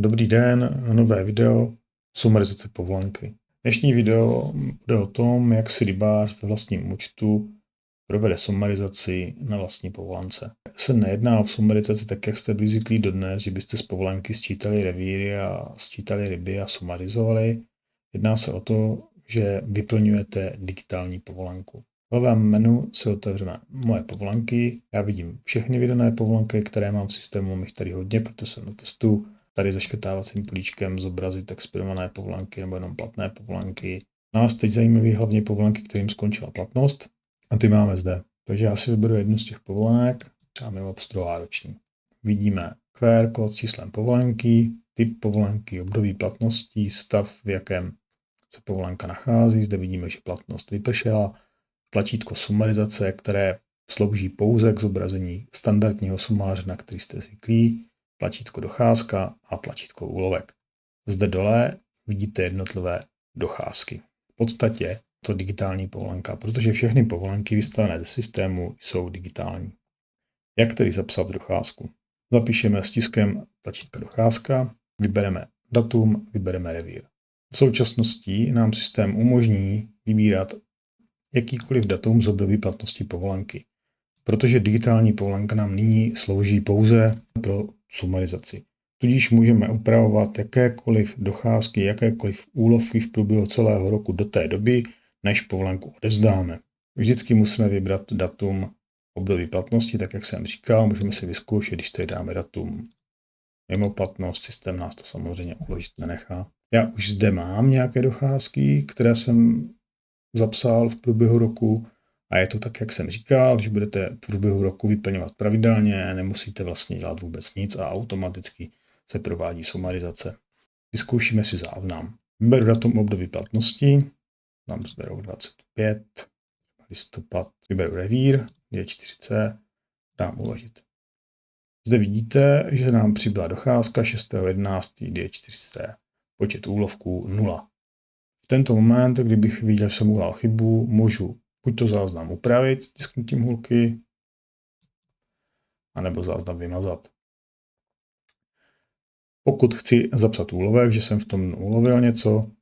Dobrý den, nové video, sumarizace povolenky. Dnešní video bude o tom, jak si rybář ve vlastním účtu provede sumarizaci na vlastní povolance. Se nejedná o sumarizaci tak, jak jste byli zvyklí dodnes, že byste z povolenky sčítali revíry a sčítali ryby a sumarizovali. Jedná se o to, že vyplňujete digitální povolenku. V levém menu si otevřeme moje povolenky. Já vidím všechny vydané povolenky, které mám v systému, mám jich tady hodně, protože jsem na testu. Tady zaškrtávacím políčkem zobrazit expirované povolenky nebo jenom platné povolenky. Nás teď zajímaví hlavně povolenky, kterým skončila platnost, a ty máme zde. Takže já si vyberu jednu z těch povolenek, třeba mimo pstrová roční. Vidíme QR kód s číslem povolenky, typ povolenky, období platnosti, stav, v jakém se povolenka nachází. Zde vidíme, že platnost vypršela, tlačítko sumarizace, které slouží pouze k zobrazení standardního sumáře, na který jste zvyklí, tlačítko docházka a tlačítko úlovek. Zde dole vidíte jednotlivé docházky. V podstatě to digitální povolenka, protože všechny povolenky vystavené ze systému jsou digitální. Jak tedy zapsat docházku? Zapíšeme stiskem tlačítka docházka, vybereme datum, vybereme revír. V současnosti nám systém umožní vybírat jakýkoliv datum z období platnosti povolenky, protože digitální povolenka nám nyní slouží pouze pro sumarizaci. Tudíž můžeme upravovat jakékoliv docházky, jakékoliv úlovky v průběhu celého roku do té doby, než povolenku odevzdáme. Vždycky musíme vybrat datum období platnosti, tak jak jsem říkal, můžeme si vyzkoušet, když tady dáme datum mimo platnost, systém nás to samozřejmě uložit nenechá. Já už zde mám nějaké docházky, které jsem zapsal v průběhu roku a je to tak, jak jsem říkal, když budete v průběhu roku vyplňovat pravidelně, nemusíte vlastně dělat vůbec nic a automaticky se provádí sumarizace. Vyzkoušíme si záznam. Vyberu datum období platnosti, tam zde rok 25, listopad, vyberu revír, D4C, dám uložit. Zde vidíte, že nám přibyla docházka 6.11. D4C, počet úlovků 0. V tento moment, kdybych viděl, že jsem udělal chybu, můžu buď to záznam upravit stisknutím hůlky, anebo záznam vymazat. Pokud chci zapsat úlovek, že jsem v tom ulovil něco,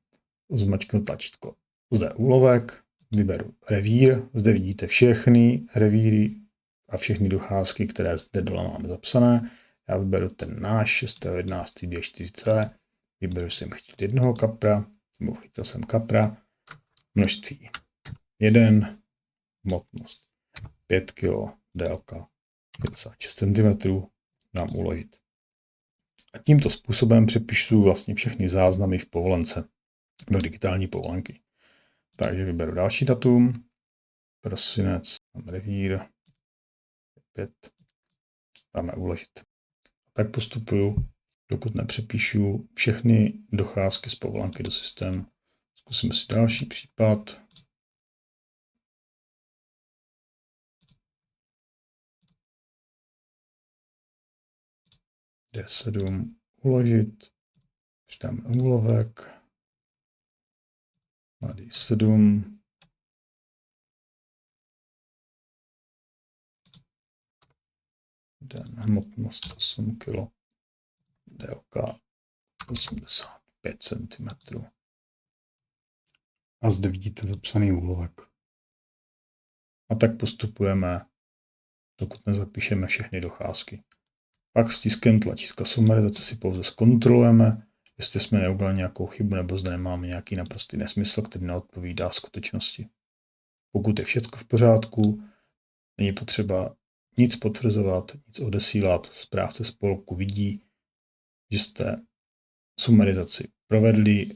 zmačknu tlačítko. Zde úlovek, vyberu revír, zde vidíte všechny revíry a všechny docházky, které zde dole máme zapsané. Já vyberu ten náš 6.11. D4C, vyberu jsem chytit jednoho kapra, nebo chytil jsem kapra, množství 1, hmotnost 5 kg, délka 56 cm, dám uložit. A tímto způsobem přepíšu vlastně všechny záznamy v povolence do digitální povolenky. Takže vyberu další datum, prosinec, revír, 5, dáme uložit. Tak postupuju, dokud nepřepíšu všechny docházky z povolenky do systému. Zkusíme si další případ. D7 uložit, přidáme úlovek, D7, hmotnost 8 kg, délka 85 cm. A zde vidíte zapsaný úlovek. A tak postupujeme, dokud nezapíšeme všechny docházky. Pak stiskem tlačítka sumarizace si pouze zkontrolujeme, jestli jsme neudělali nějakou chybu nebo zde nemáme nějaký naprostý nesmysl, který neodpovídá skutečnosti. Pokud je všechno v pořádku, není potřeba nic potvrzovat, nic odesílat, správce spolku vidí, že jste sumarizaci provedli,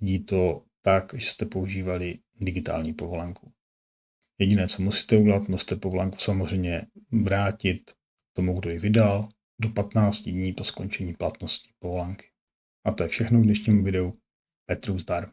vidí to tak, že jste používali digitální povolenku. Jediné, co musíte udělat, musíte povolenku samozřejmě vrátit tomu, kdo ji vydal, do 15 dní po skončení platnosti povolenky. A to je všechno k dnešnímu videu. Petru zdar.